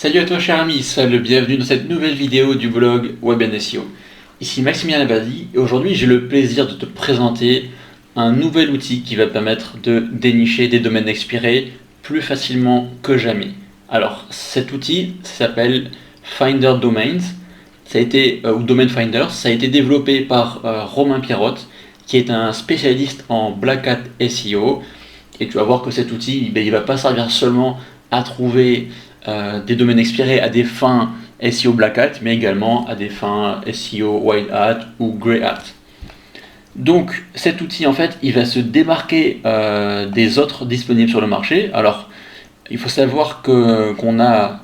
Salut à toi cher ami, bienvenue dans cette nouvelle vidéo du blog Web SEO. Ici Maximilien Labadie et aujourd'hui j'ai le plaisir de te présenter un nouvel outil qui va permettre de dénicher des domaines expirés plus facilement que jamais. Alors cet outil s'appelle Finder Domains, ou Domain Finder, ça a été développé par Romain Pierrotte qui est un spécialiste en Black Hat SEO et tu vas voir que cet outil il va pas servir seulement à trouver des domaines expirés à des fins SEO Black Hat, mais également à des fins SEO White Hat ou Grey Hat. Donc cet outil en fait il va se démarquer des autres disponibles sur le marché. Alors il faut savoir qu'on a,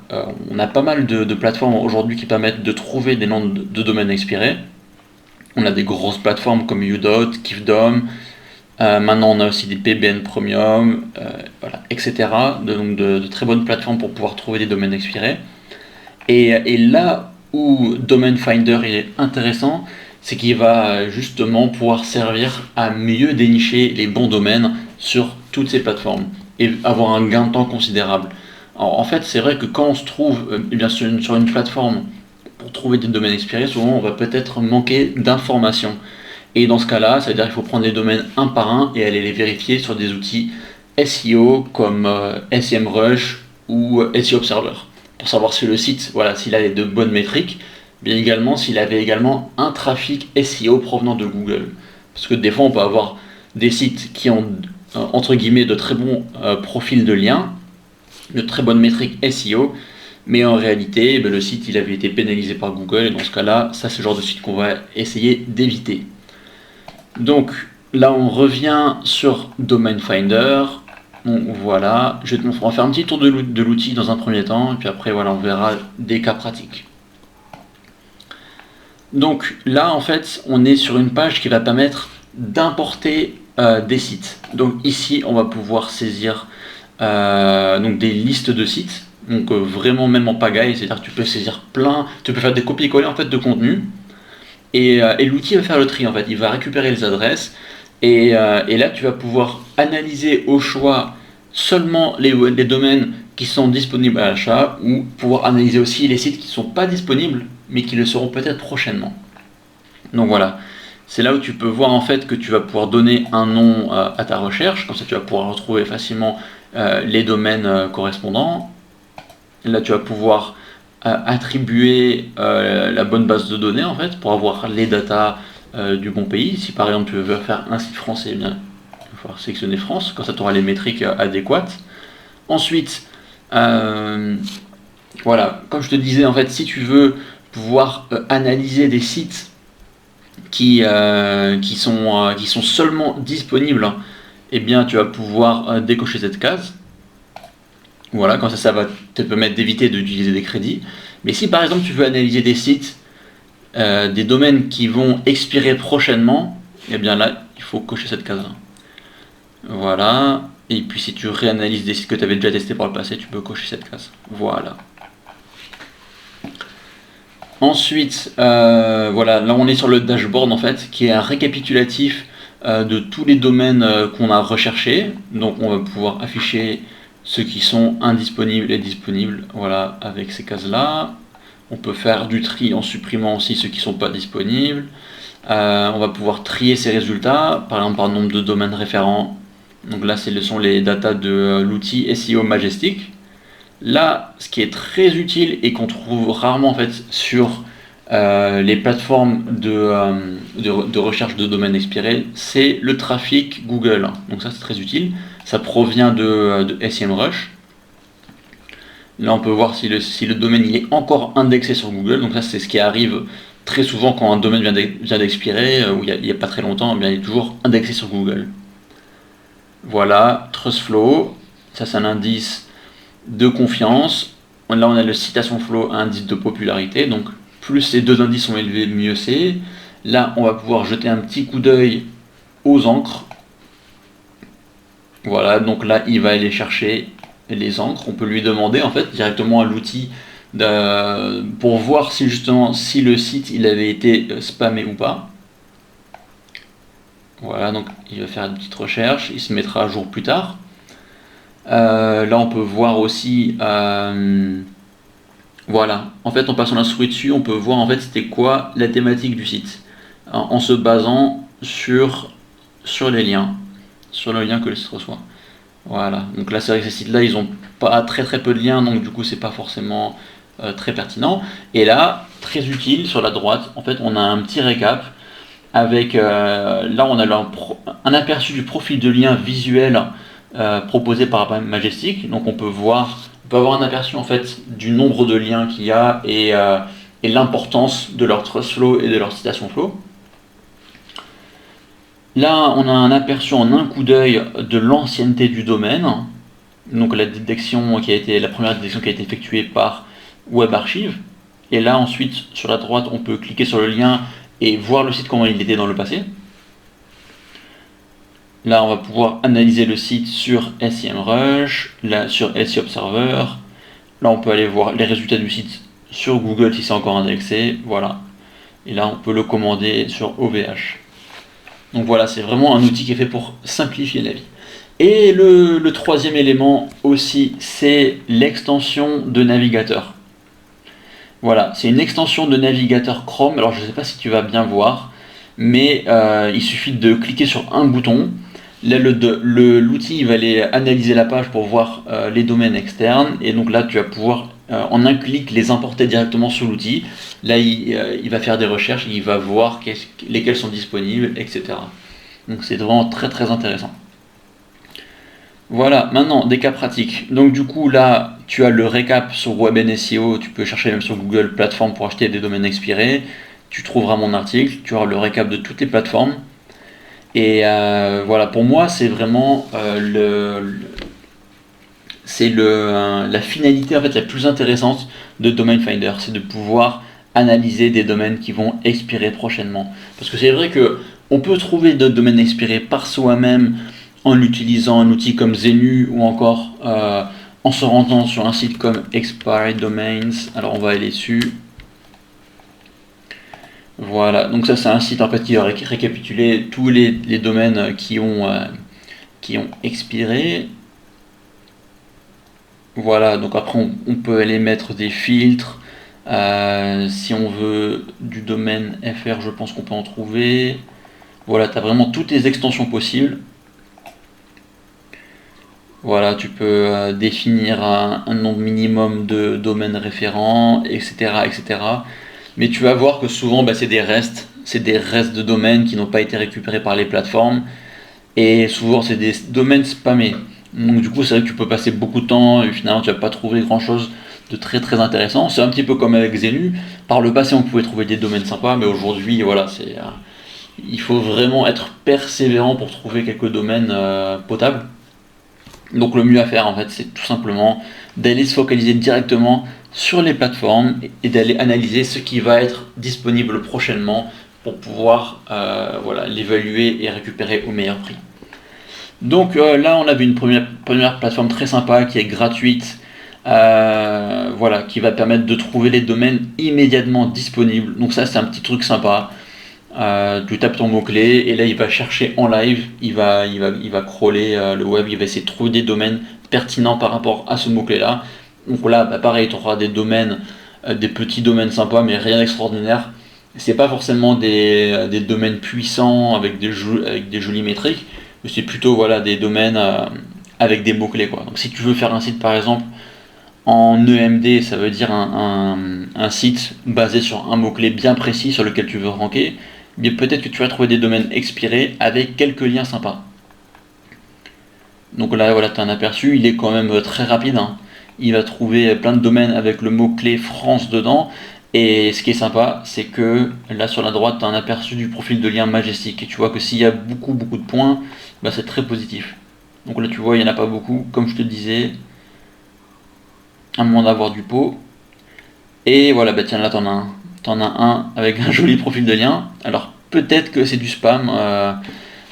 on a pas mal de plateformes aujourd'hui qui permettent de trouver des noms de domaines expirés. On a des grosses plateformes comme Udot, Kifdom. Maintenant on a aussi des PBN Premium, voilà, etc. Donc de très bonnes plateformes pour pouvoir trouver des domaines expirés. Et là où Domain Finder est intéressant, c'est qu'il va justement pouvoir servir à mieux dénicher les bons domaines sur toutes ces plateformes et avoir un gain de temps considérable. Alors, en fait, c'est vrai que quand on se trouve bien sur une plateforme pour trouver des domaines expirés, souvent on va peut-être manquer d'informations. Et dans ce cas-là, ça veut dire qu'il faut prendre les domaines un par un et aller les vérifier sur des outils SEO comme SEMrush ou SEO Observer pour savoir si le site, voilà, s'il avait de bonnes métriques, bien également s'il avait également un trafic SEO provenant de Google. Parce que des fois, on peut avoir des sites qui ont entre guillemets de très bons profils de liens, de très bonnes métriques SEO, mais en réalité, le site il avait été pénalisé par Google et dans ce cas-là, ça c'est le genre de site qu'on va essayer d'éviter. Donc là on revient sur Domain Finder. Donc voilà, on va faire un petit tour de l'outil dans un premier temps et puis après voilà on verra des cas pratiques. Donc là en fait on est sur une page qui va permettre d'importer des sites. Donc ici on va pouvoir saisir donc des listes de sites. Donc vraiment même en pagaille, c'est-à-dire que tu peux saisir plein, tu peux faire des copier-coller en fait de contenu. Et l'outil va faire le tri en fait, il va récupérer les adresses et là tu vas pouvoir analyser au choix seulement les domaines qui sont disponibles à l'achat ou pouvoir analyser aussi les sites qui ne sont pas disponibles mais qui le seront peut-être prochainement. Donc voilà, c'est là où tu peux voir en fait que tu vas pouvoir donner un nom à ta recherche, comme ça tu vas pouvoir retrouver facilement les domaines correspondants. Là tu vas pouvoir attribuer la bonne base de données en fait pour avoir les datas du bon pays. Si par exemple tu veux faire un site français, eh bien, il va falloir sélectionner France, comme ça tu auras les métriques adéquates. Ensuite, voilà, comme je te disais en fait, si tu veux pouvoir analyser des sites qui sont seulement disponibles, eh bien tu vas pouvoir décocher cette case. Voilà, comme ça va te permettre d'éviter d'utiliser des crédits. Mais si par exemple tu veux analyser des sites, des domaines qui vont expirer prochainement, eh bien là, il faut cocher cette case-là. Voilà. Et puis si tu réanalyses des sites que tu avais déjà testés par le passé, tu peux cocher cette case. Voilà. Ensuite, voilà, là on est sur le dashboard en fait, qui est un récapitulatif de tous les domaines qu'on a recherchés. Donc on va pouvoir afficher ceux qui sont indisponibles et disponibles, voilà, avec ces cases-là. On peut faire du tri en supprimant aussi ceux qui ne sont pas disponibles. On va pouvoir trier ces résultats, par exemple par nombre de domaines référents. Donc là, ce sont les datas de l'outil SEO Majestic. Là, ce qui est très utile et qu'on trouve rarement en fait sur les plateformes de recherche de domaines expirés, c'est le trafic Google. Donc ça, c'est très utile. Ça provient de SEMrush. Là, on peut voir si le domaine il est encore indexé sur Google. Donc ça, c'est ce qui arrive très souvent quand un domaine vient d'expirer, ou il n'y a pas très longtemps, eh bien, il est toujours indexé sur Google. Voilà, TrustFlow, ça c'est un indice de confiance. Là, on a le Citation Flow, un indice de popularité. Donc, plus ces deux indices sont élevés, mieux c'est. Là, on va pouvoir jeter un petit coup d'œil aux encres. Voilà, donc là, il va aller chercher les encres. On peut lui demander en fait directement à l'outil pour voir si justement si le site il avait été spammé ou pas. Voilà, donc il va faire une petite recherche, il se mettra à jour plus tard. Là on peut voir aussi Voilà, en fait en passant la souris dessus, on peut voir en fait c'était quoi la thématique du site, en se basant sur les liens, sur le lien que le site reçoit. Voilà, donc là c'est vrai que ces sites-là ils ont pas très peu de liens, donc du coup c'est pas forcément très pertinent. Et là, très utile sur la droite, en fait on a un petit récap avec là on a un aperçu du profil de lien visuel proposé par Majestic. Donc on peut avoir un aperçu en fait du nombre de liens qu'il y a et l'importance de leur trust flow et de leur citation flow. Là on a un aperçu en un coup d'œil de l'ancienneté du domaine, donc la première détection qui a été effectuée par WebArchive. Et là ensuite sur la droite on peut cliquer sur le lien et voir le site comment il était dans le passé. Là, on va pouvoir analyser le site sur SEMrush, là sur SEO Observer. Là, on peut aller voir les résultats du site sur Google si c'est encore indexé. Voilà. Et là, on peut le commander sur OVH. Donc voilà, c'est vraiment un outil qui est fait pour simplifier la vie. Et le troisième élément aussi, c'est l'extension de navigateur. Voilà, c'est une extension de navigateur Chrome. Alors, je ne sais pas si tu vas bien voir, mais il suffit de cliquer sur un bouton. Là, l'outil va aller analyser la page pour voir les domaines externes, et donc là tu vas pouvoir en un clic les importer directement sur l'outil. Là il va faire des recherches, il va voir lesquels sont disponibles, etc. Donc c'est vraiment très intéressant. Voilà, maintenant des cas pratiques. Donc du coup là tu as le récap sur WebNSEO, tu peux chercher même sur Google plateforme pour acheter des domaines expirés. Tu trouveras mon article, tu auras le récap de toutes les plateformes. Et voilà, pour moi, c'est vraiment la finalité en fait la plus intéressante de Domain Finder, c'est de pouvoir analyser des domaines qui vont expirer prochainement. Parce que c'est vrai que on peut trouver d'autres domaines expirés par soi-même en utilisant un outil comme Zenu ou encore en se rendant sur un site comme Expired Domains. Alors on va aller dessus. Voilà, donc ça c'est un site en fait qui va récapituler tous les domaines qui ont expiré. Voilà, donc après on peut aller mettre des filtres. Si on veut du domaine FR, je pense qu'on peut en trouver. Voilà, tu as vraiment toutes les extensions possibles. Voilà, tu peux définir un nombre minimum de domaines référents, etc., etc. Mais tu vas voir que souvent c'est des restes de domaines qui n'ont pas été récupérés par les plateformes. Et souvent c'est des domaines spammés. Donc du coup c'est vrai que tu peux passer beaucoup de temps et finalement tu vas pas trouver grand chose de très intéressant. C'est un petit peu comme avec Zenu. Par le passé on pouvait trouver des domaines sympas, mais aujourd'hui voilà, il faut vraiment être persévérant pour trouver quelques domaines potables. Donc le mieux à faire en fait c'est tout simplement d'aller se focaliser directement sur les plateformes et d'aller analyser ce qui va être disponible prochainement pour pouvoir l'évaluer et récupérer au meilleur prix. Donc là on avait une première plateforme très sympa qui est gratuite, qui va permettre de trouver les domaines immédiatement disponibles. Donc ça c'est un petit truc sympa. Tu tapes ton mot-clé et là il va chercher en live, il va crawler le web, il va essayer de trouver des domaines pertinents par rapport à ce mot-clé là. Donc là pareil, tu auras des domaines, des petits domaines sympas mais rien d'extraordinaire. C'est pas forcément des domaines puissants avec des jolies métriques, mais c'est plutôt des domaines avec des mots-clés quoi. Donc si tu veux faire un site par exemple en EMD, ça veut dire un site basé sur un mot-clé bien précis sur lequel tu veux ranker, mais peut-être que tu vas trouver des domaines expirés avec quelques liens sympas. Donc là, tu as un aperçu, il est quand même très rapide. Hein. Il va trouver plein de domaines avec le mot-clé France dedans. Et ce qui est sympa, c'est que là sur la droite, tu as un aperçu du profil de lien Majestic. Et tu vois que s'il y a beaucoup de points, c'est très positif. Donc là, tu vois, il n'y en a pas beaucoup, comme je te disais. À moins d'avoir du pot. Et voilà, tiens, là t'en as un avec un joli profil de lien. Alors peut-être que c'est du spam,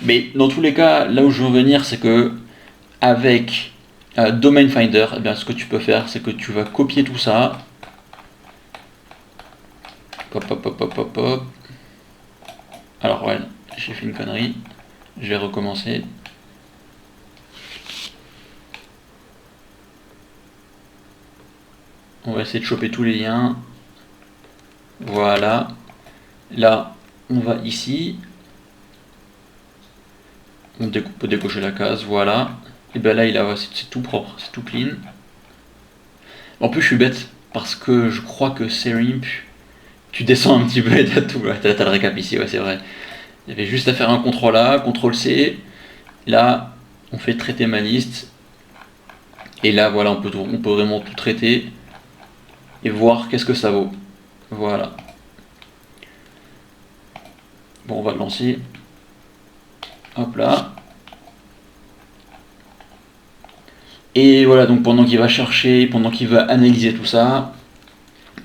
mais dans tous les cas, là où je veux venir, c'est que avec Domain Finder, ce que tu peux faire, c'est que tu vas copier tout ça. Hop. Alors ouais, j'ai fait une connerie. Je vais recommencer. On va essayer de choper tous les liens. Voilà. Là, on va ici. On peut décocher la case, voilà. Et bien là, c'est tout propre, c'est tout clean. En plus, je suis bête, parce que je crois que Serimp, tu descends un petit peu et t'as tout. Ouais, t'as le récap ici, ouais, c'est vrai. Il y avait juste à faire un CTRL A, CTRL C. Là, on fait traiter ma liste. Et là, voilà, on peut vraiment tout traiter et voir qu'est-ce que ça vaut. Voilà. Bon, on va le lancer. Hop là. Et voilà, donc pendant qu'il va chercher, pendant qu'il va analyser tout ça,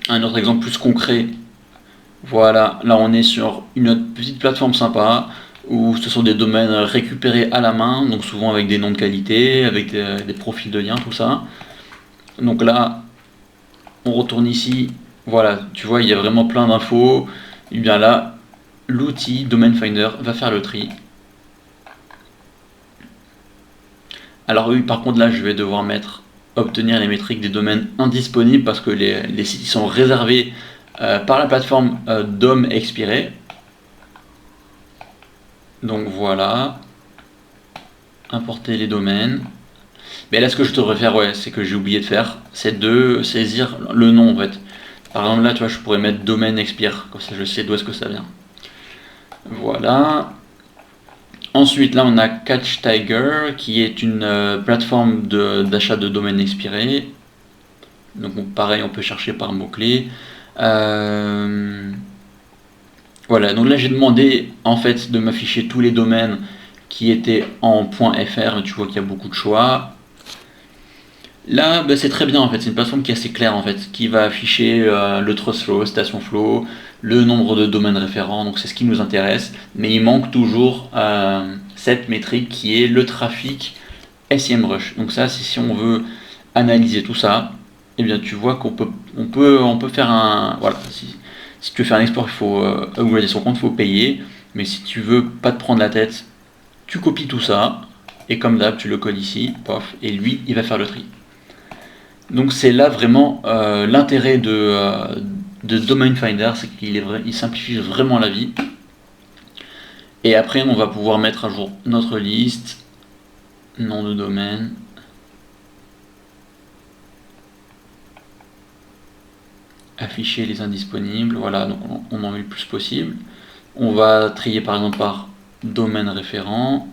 un autre exemple plus concret. Voilà, là on est sur une autre petite plateforme sympa, où ce sont des domaines récupérés à la main, donc souvent avec des noms de qualité, avec des profils de liens, tout ça. Donc là, on retourne ici, voilà, tu vois, il y a vraiment plein d'infos. Et bien là, l'outil Domain Finder va faire le tri. Alors oui, par contre là, je vais devoir mettre obtenir les métriques des domaines indisponibles parce que les sites sont réservés par la plateforme DOM expiré. Donc voilà, importer les domaines. Mais là, ce que je devrais faire, ouais, c'est que j'ai oublié de faire, c'est de saisir le nom en fait. Par exemple, là, tu vois, je pourrais mettre domaine expire, comme ça je sais d'où est-ce que ça vient. Voilà. Ensuite, là, on a Catch Tiger, qui est une plateforme d'achat de domaines expirés. Donc, pareil, on peut chercher par mots-clés. Voilà, donc là, j'ai demandé, en fait, de m'afficher tous les domaines qui étaient en .fr. Tu vois qu'il y a beaucoup de choix. Là, bah, c'est très bien, en fait. C'est une plateforme qui est assez claire, en fait, qui va afficher le Trust Flow, Station Flow, le nombre de domaines référents, donc c'est ce qui nous intéresse, mais il manque toujours cette métrique qui est le trafic SEMrush. Donc ça, c'est si on veut analyser tout ça, eh bien tu vois qu'on peut faire un... Voilà, si tu veux faire un export, il faut upgrader son compte, il faut payer, mais si tu veux pas te prendre la tête, tu copies tout ça, et comme d'hab, tu le colles ici, pof, et lui, il va faire le tri. Donc c'est là vraiment l'intérêt de Domain Finder, c'est qu'il simplifie vraiment la vie. Et après, on va pouvoir mettre à jour notre liste, nom de domaine, afficher les indisponibles, voilà, donc on en met le plus possible. On va trier par exemple par domaine référent.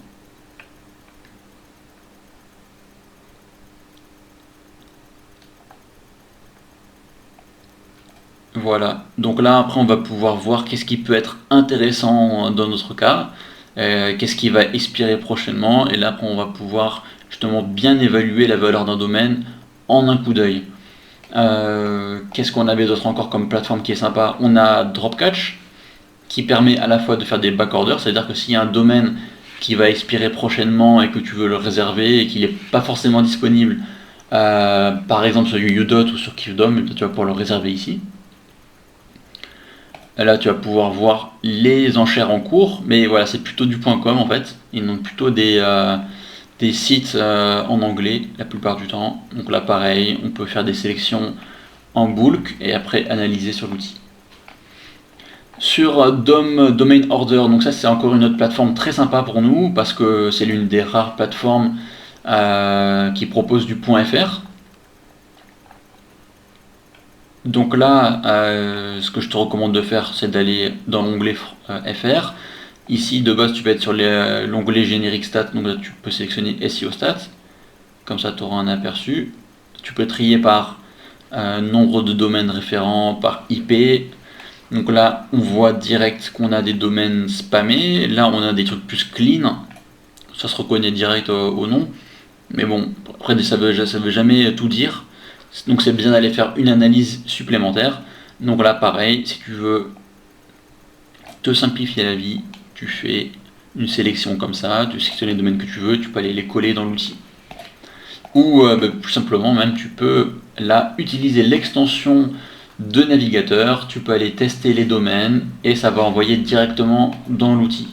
Voilà, donc là après on va pouvoir voir qu'est-ce qui peut être intéressant dans notre cas, qu'est-ce qui va expirer prochainement, et là après on va pouvoir justement bien évaluer la valeur d'un domaine en un coup d'œil. Qu'est-ce qu'on avait d'autre encore comme plateforme qui est sympa? On a Dropcatch qui permet à la fois de faire des backorders, c'est-à-dire que s'il y a un domaine qui va expirer prochainement et que tu veux le réserver et qu'il n'est pas forcément disponible, par exemple sur UUDOT ou sur Kivdom, tu vas pouvoir le réserver ici. Là, tu vas pouvoir voir les enchères en cours, mais voilà, c'est plutôt du .com en fait. Ils ont plutôt des sites en anglais la plupart du temps. Donc là, pareil, on peut faire des sélections en bulk et après analyser sur l'outil. Sur Domain Order, donc ça c'est encore une autre plateforme très sympa pour nous parce que c'est l'une des rares plateformes qui propose du .fr. Donc là, ce que je te recommande de faire, c'est d'aller dans l'onglet FR. Ici, de base, tu vas être sur l'onglet générique stats, donc là, tu peux sélectionner SEO stats. Comme ça, tu auras un aperçu. Tu peux trier par nombre de domaines référents, par IP. Donc là, on voit direct qu'on a des domaines spammés. Là, on a des trucs plus clean. Ça se reconnaît direct au nom. Mais bon, après, ça veut jamais tout dire. Donc c'est bien d'aller faire une analyse supplémentaire. Donc là pareil, si tu veux te simplifier la vie, tu fais une sélection comme ça, tu sélectionnes les domaines que tu veux, tu peux aller les coller dans l'outil. Ou plus simplement même tu peux là utiliser l'extension de navigateur, tu peux aller tester les domaines et ça va envoyer directement dans l'outil.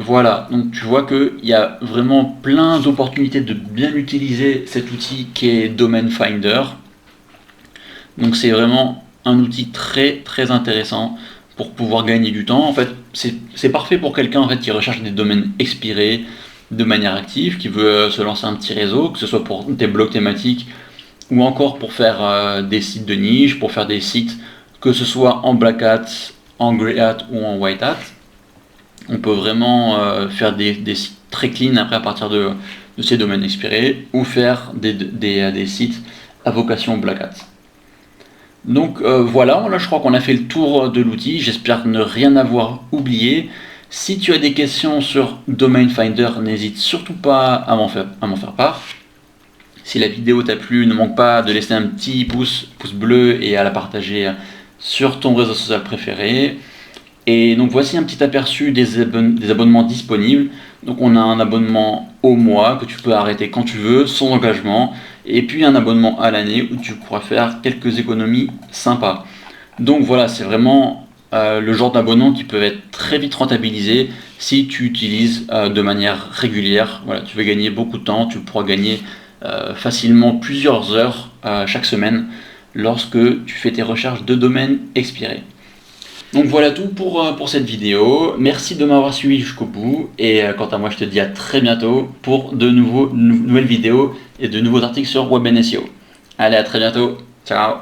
Voilà, donc tu vois qu'il y a vraiment plein d'opportunités de bien utiliser cet outil qui est Domain Finder. Donc c'est vraiment un outil très intéressant pour pouvoir gagner du temps. En fait, c'est parfait pour quelqu'un en fait qui recherche des domaines expirés de manière active, qui veut se lancer un petit réseau, que ce soit pour des blogs thématiques ou encore pour faire des sites de niche, pour faire des sites que ce soit en black hat, en grey hat ou en white hat. On peut vraiment faire des sites très clean après à partir de ces domaines expirés, ou faire des sites à vocation black hat. Donc voilà, là je crois qu'on a fait le tour de l'outil, j'espère ne rien avoir oublié. Si tu as des questions sur Domain Finder, n'hésite surtout pas à m'en faire part. Si la vidéo t'a plu, ne manque pas de laisser un petit pouce bleu et à la partager sur ton réseau social préféré. Et donc voici un petit aperçu des abonnements disponibles. Donc on a un abonnement au mois que tu peux arrêter quand tu veux, sans engagement. Et puis un abonnement à l'année où tu pourras faire quelques économies sympas. Donc voilà, c'est vraiment le genre d'abonnement qui peut être très vite rentabilisé si tu utilises de manière régulière. Voilà, tu vas gagner beaucoup de temps, tu pourras gagner facilement plusieurs heures chaque semaine lorsque tu fais tes recherches de domaines expirés. Donc voilà tout pour cette vidéo. Merci de m'avoir suivi jusqu'au bout. Et quant à moi, je te dis à très bientôt pour de nouvelles vidéos et de nouveaux articles sur Web SEO. Allez, à très bientôt. Ciao.